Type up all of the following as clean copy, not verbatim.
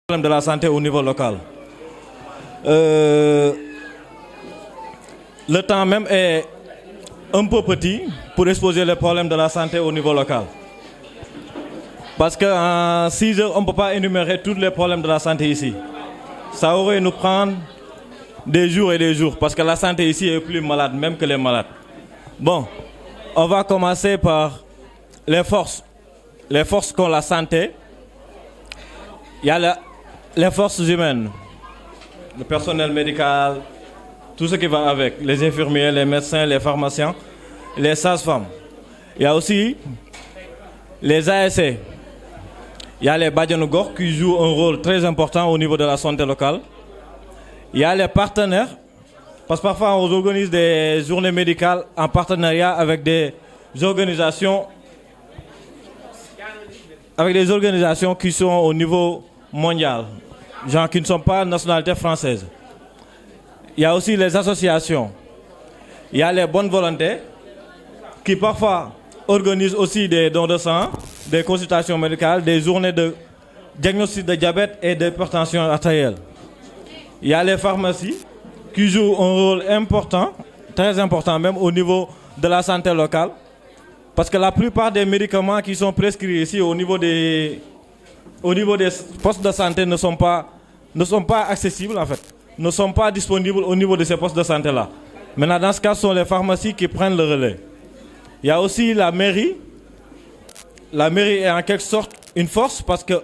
Problème de la santé au niveau local. Le temps même est un peu petit pour exposer les problèmes de la santé au niveau local. Parce qu'en 6 heures, on ne peut pas énumérer tous les problèmes de la santé ici. Ça aurait nous prendre des jours et des jours, parce que la santé ici est plus malade même que les malades. Bon, on va commencer par les forces. Les forces qu'ont la santé. Il y a les forces humaines, le personnel médical, tout ce qui va avec, les infirmiers, les médecins, les pharmaciens, les sages-femmes. Il y a aussi les ASC. Il y a les Badianougor qui jouent un rôle très important au niveau de la santé locale. Il y a les partenaires, parce que parfois on organise des journées médicales en partenariat avec des organisations qui sont au niveau mondial, gens qui ne sont pas de nationalité française. Il y a aussi les associations. Il y a les bonnes volontés qui parfois organisent aussi des dons de sang, des consultations médicales, des journées de diagnostic de diabète et d'hypertension artérielle. Il y a les pharmacies qui jouent un rôle important, très important même au niveau de la santé locale. Parce que la plupart des médicaments qui sont prescrits ici au niveau des postes de santé ne sont pas accessibles en fait, ne sont pas disponibles au niveau de ces postes de santé-là. Maintenant, dans ce cas, ce sont les pharmacies qui prennent le relais. Il y a aussi la mairie. La mairie est en quelque sorte une force parce que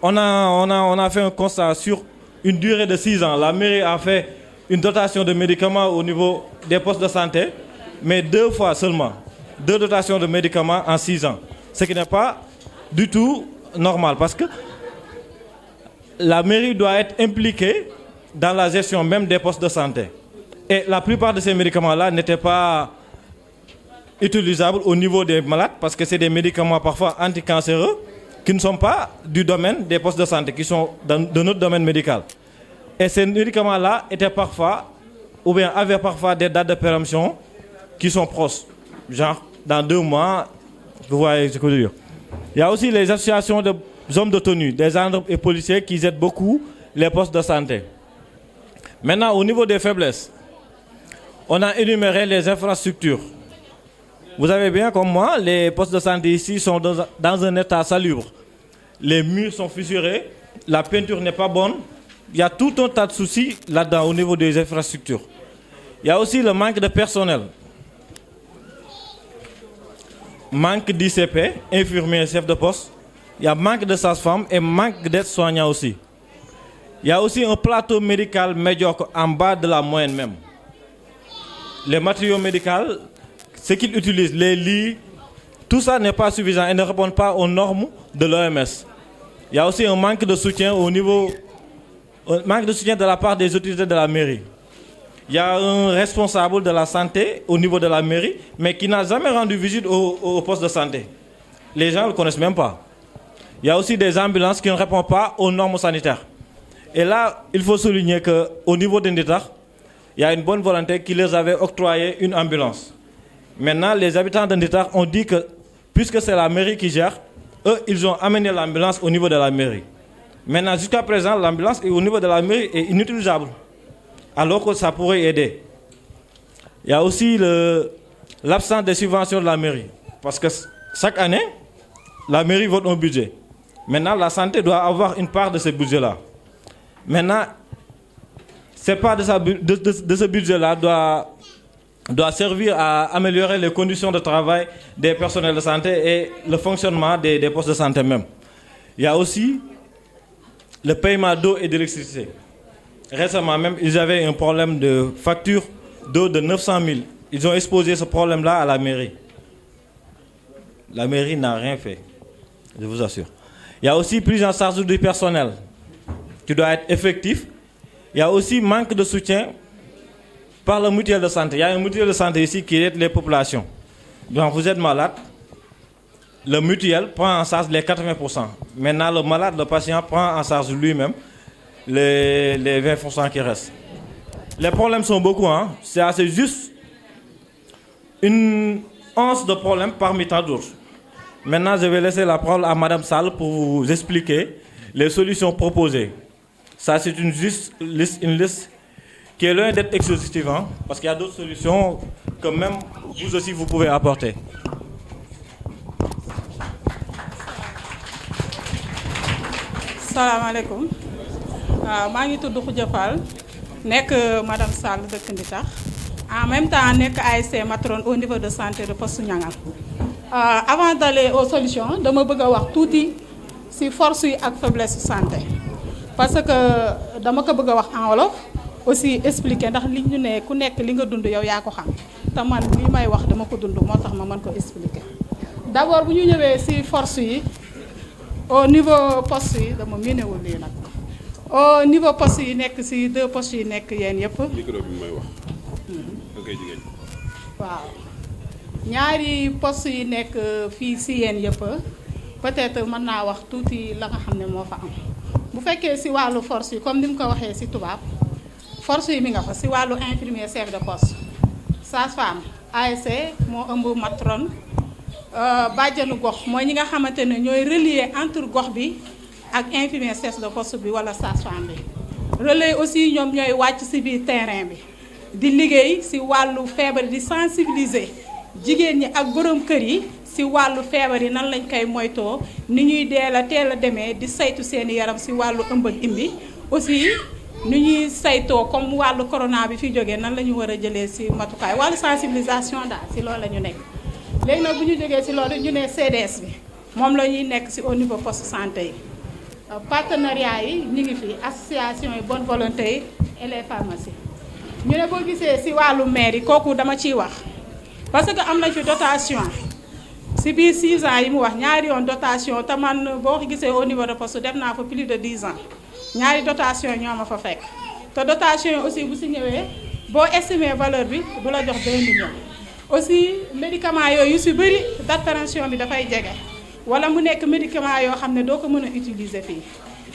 on a fait un constat sur une durée de 6 ans. La mairie a fait une dotation de médicaments au niveau des postes de santé, mais 2 fois seulement. 2 dotations de médicaments en 6 ans. Ce qui n'est pas du tout normal parce que la mairie doit être impliquée dans la gestion même des postes de santé. Et la plupart de ces médicaments-là n'étaient pas utilisables au niveau des malades parce que c'est des médicaments parfois anticancéreux qui ne sont pas du domaine des postes de santé, qui sont de notre domaine médical. Et ces médicaments-là étaient parfois, ou bien avaient parfois des dates de péremption qui sont proches. Genre, dans 2 mois, vous voyez ce que je veux dire. Il y a aussi les associations de hommes de tenue, des gendarmes et policiers qui aident beaucoup les postes de santé. Maintenant, au niveau des faiblesses, on a énuméré les infrastructures. Vous avez bien comme moi, les postes de santé ici sont dans un état salubre. Les murs sont fissurés, la peinture n'est pas bonne. Il y a tout un tas de soucis là-dedans au niveau des infrastructures. Il y a aussi le manque de personnel. Manque d'ICP, infirmiers, chefs de poste. Il y a manque de sages-femmes et manque d'aides-soignants aussi. Il y a aussi un plateau médical médiocre en bas de la moyenne même. Les matériaux médicaux, ce qu'ils utilisent, les lits, tout ça n'est pas suffisant et ne répond pas aux normes de l'OMS. Il y a aussi un manque de soutien de la part des autorités de la mairie. Il y a un responsable de la santé au niveau de la mairie, mais qui n'a jamais rendu visite au poste de santé. Les gens ne le connaissent même pas. Il y a aussi des ambulances qui ne répondent pas aux normes sanitaires. Et là, il faut souligner qu'au niveau d'Inditar, il y a une bonne volonté qui leur avait octroyé une ambulance. Maintenant, les habitants d'Inditar ont dit que, puisque c'est la mairie qui gère, eux, ils ont amené l'ambulance au niveau de la mairie. Maintenant, jusqu'à présent, l'ambulance au niveau de la mairie est inutilisable, alors que ça pourrait aider. Il y a aussi l'absence des subventions de la mairie, parce que chaque année, la mairie vote un budget. Maintenant, la santé doit avoir une part de ce budget-là. Maintenant, cette part de ce budget-là doit servir à améliorer les conditions de travail des personnels de santé et le fonctionnement des postes de santé même. Il y a aussi le paiement d'eau et d'électricité. Récemment même, ils avaient un problème de facture d'eau de 900 000. Ils ont exposé ce problème-là à la mairie. La mairie n'a rien fait, je vous assure. Il y a aussi prise en charge du personnel qui doit être effectif. Il y a aussi manque de soutien par le mutuelle de santé. Il y a une mutuelle de santé ici qui aide les populations. Donc vous êtes malade, le mutuelle prend en charge les 80%. Maintenant, le malade, le patient prend en charge lui-même les 20% qui restent. Les problèmes sont beaucoup, hein. C'est juste une once de problèmes parmi tant d'autres. Maintenant, je vais laisser la parole à Madame Sall pour vous expliquer les solutions proposées. Ça, c'est une liste qui est loin d'être exhaustive, hein, parce qu'il y a d'autres solutions que même vous aussi vous pouvez apporter. Salam alaikum. Je suis Khoudia Fall, Madame Sall de Nditax. En même temps, je suis ASC matrone au niveau de santé de Poste Niangal. Avant d'aller aux solutions, je veux wax touti ci force et faiblesse santé. Parce que je veux wax en wolof aussi expliquer ndax li ñu ne ku nekk li nga dund yow yaa ko xam te man li may wax dama ko dund moo tax ma mën ko expliquer. D'abord bu ñu ñëwee ci force yi au niveau poste yi dama miinewul lii nag au niveau poste yi nekk ci 2 postes yi nekk yéen yëpp. micro bi may wax. ok jigéen. waaw ñaari poste yi nekk fii ci yéen yëpp peut-être mën naa wax tuuti la nga xam ne moo fa am bu fekkee ci wàllu force yi comme ni mu ko waxee ci tubaab force yi mi nga fa ci wàllu infirmier chef de poste sage-femme ASC moo ëmb matrone. Bàjjanu gox mooy ñi nga xamante ne ñooy relier entre gox bi ak infirmier chef de poste bi wala sage-femme bi relais aussi ñoom ñooy wàcc ci biir terrain bi di liggéey ci wàllu feebar di sensibiliser jigéen ñi ak borom kër yi ci wàllu feebar yi nan lañ koy moytoo ni ñuy teel a demee di saytu seeni yaram ci wàllu ëmb ak imbi aussi ni ñuy saytoo comme wàllu corona bi fi jógee nan la ñu war a jëlee ci matukaay wàllu sensibilisation daal ci loolu la ñu nekk. léegi nag bu ñu jógee ci loolu ñu ne CDS bi moom la ñuy nekk ci au niveau poste santé yi partenariat yi ñu ngi fi association yi bonne volonté yi et les pharmacies ñu ne boo gisee ci wàllu maire yi kooku dama ciy wax parce que am na fi dotation ci biir 6 ans yi mu wax ñaari yoon dotation te man boo ko gisee au niveau de poste def naa fa plus de 10 ans ñaari dotation ñoo ma fa fekk te dotation yi aussi bu ci ñëwee boo estimer valeur bi du la jox 2 millions. aussi médicament yooyu yu ci bëri date péremption bi dafay jege wala mu nekk médicament yoo xam ne doo ko mën a utiliser fii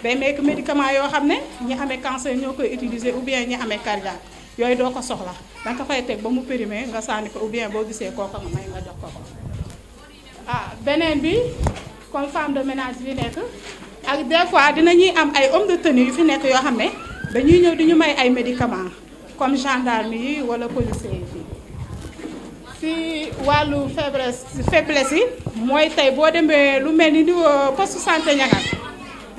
day nekk médicament yoo xam ne ñi amee cancer ñoo koy utiliser ou bien ñi amee cardiaque yooyu doo ko soxla danga ko fay teg ba mu périmé nga sànni ko ou bien boo gisee kooka nga may nga jox ko beneen bi comme femme de ménage bi nekk ak des fois dinañuy am ay homme de tenue yu fi nekk yoo xam ne dañuy ñëw di ñu may ay médicaments comme gendarme yi wala policiers yi fii. ci wàllu faiblesse yi mooy tey boo demee lu mel ni niveau poste santé Niangal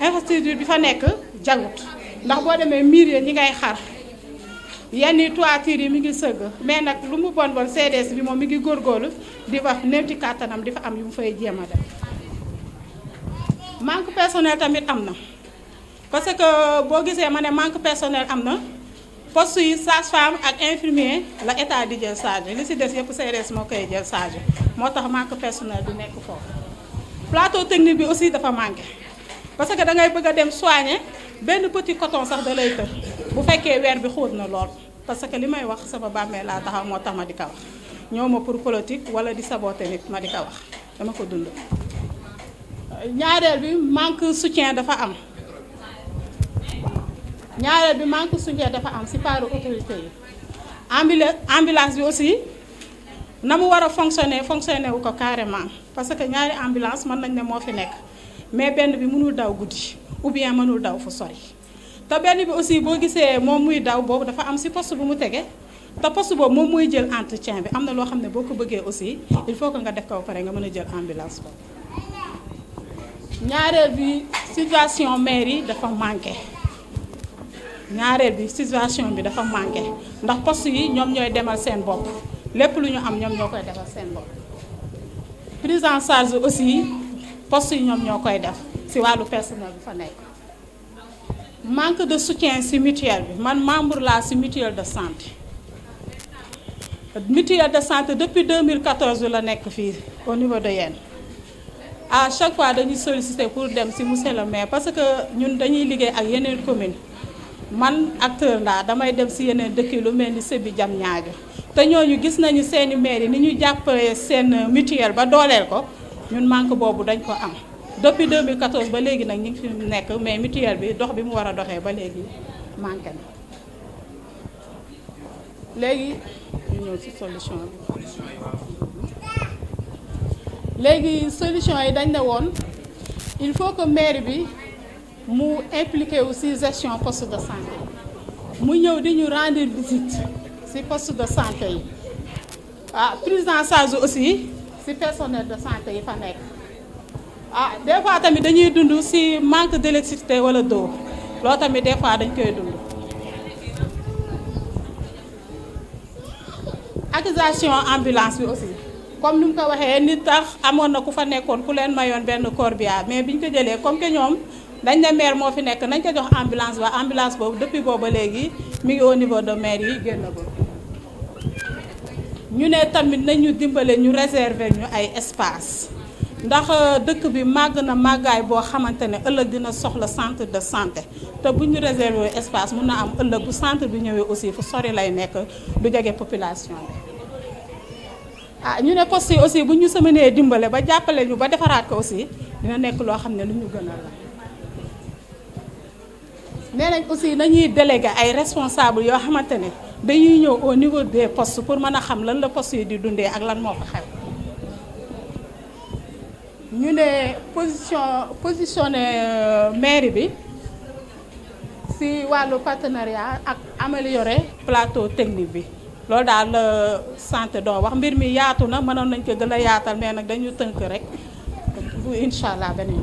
infrastructure bi fa nekk jagut ndax boo demee miir yi ñi ngay xar yenn toiture yi mi ngi sëgg mais nag lu mu bon CDS bi moom mi ngi góorgóorlu di wax néewti kàttanam di fa am yu mu fay jéem a def manque personnel tamit am na parce que boo gisee ma ne manque personnel am na poste yi sage-femme ak infirmier la état di jël charge li ci des yëpp CDS moo koy jël charge moo tax manque personnel bi nekk foofu. plateau technique bi aussi dafa manqué parce que da ngay bëgg a dem soigner benn petit coton sax da lay tër bu fekkee weer bi xóot na lool parce que li may wax sama bàmmee laa taxaw moo tax ma di ko wax ñëw ma pour politique wala di saboter nit ma di ko wax dama ko dund. ñaareel bi manque soutien dafa am. ñaareel bi manque soutien dafa am ci part autorité yi ambulance bi aussi na mu war a fonctionner wu ko carrément parce que ñaari ambulance mën nañ ne moo fi nekk mais benn bi mënul daw guddi ou bien mënul daw fu sori te benn bi aussi boo gisee moom muy daw boobu dafa am ci poste bu mu tege te poste boobu moom muy jël entretien bi am na loo xam ne boo ko bëggee aussi il faut que nga def ko ba pare nga mën a jël ambulance boobu. ñaareel bi situation maire yi dafa manqué. ñaareel bi situation bi dafa manqué ndax poste yi ñoom ñooy demal seen bopp lépp lu ñu am ñoom ñoo koy defal seen bopp prise en charge aussi poste yi ñoom ñoo koy def ci wàllu personnel bi fa nekk. manque de soutien ci mutuelle bi man membre laa ci mutuelle de santé depuis 2014 la nekk fii au niveau de Yène à chaque fois dañuy solliciter pour dem ci monsieur le maire parce que ñun dañuy liggéey ak yeneen commune man acteur laa damay dem ci yeneen dëkk yi lu mel ni Sébi Diamniadio te ñooñu gis nañu seeni maire yi ni ñu jàppale seen mutuelle ba dooleel ko ñun manque boobu dañ ko am depuis 2014 ba léegi nag ñu ngi fi nekk mais mutuelle bi dox bi mu war a doxee ba léegi manqué na léegi ñu ñëw ci solution bi léegi solution yi dañ ne woon il faut que maire bi mu impliqué aussi gestion poste de santé mu ñëw di ñu rendre visite ci poste de santé yi prise en charge aussi ci personnel de santé yi fa nekk des fois tamit dañuy dund ci manque d'électricité wala d'eau loolu tamit des fois dañ koy dund. accusation ambulance bi aussi comme ni mu ko waxee nit tax amoon na ku fa nekkoon ku leen mayoon benn corbillard mais biñ ko jëlee comme que ñoom dañ ne maire moo fi nekk nañ ko jox ambulance ba ambulance boobu depuis booba léegi mi ngi au niveau de maire yi génn ko ñu ne tamit nañu dimbale ñu réserver ñu ay espace ndax dëkk bi màgg na màggaay boo xamante ne ëllëg dina soxla centre de santé te bu ñu réserver espace mun na am ëllëg bu centre bi ñëwee aussi fu sori lay nekk du jege population bi ñu ne poste yi aussi bu ñu mënee dimbale ba jàppale ñu ba defaraat ko aussi dina nekk loo xam ne lu ñu gënal la. nee nañ aussi nañuy délégué ay responsable yoo xamante ne dañuy ñëw au niveau des postes pour mën a xam lan la poste yi di dundee ak lan moo fa xew. ñu ne positionné mairie bi ci wàllu partenariat ak améliorer plateau technique bi loolu daal la santé doo wax mbir mi yaatu na mënoon nañ ko gën a yaatal mais nag dañu tënk rek bu incha allah beneen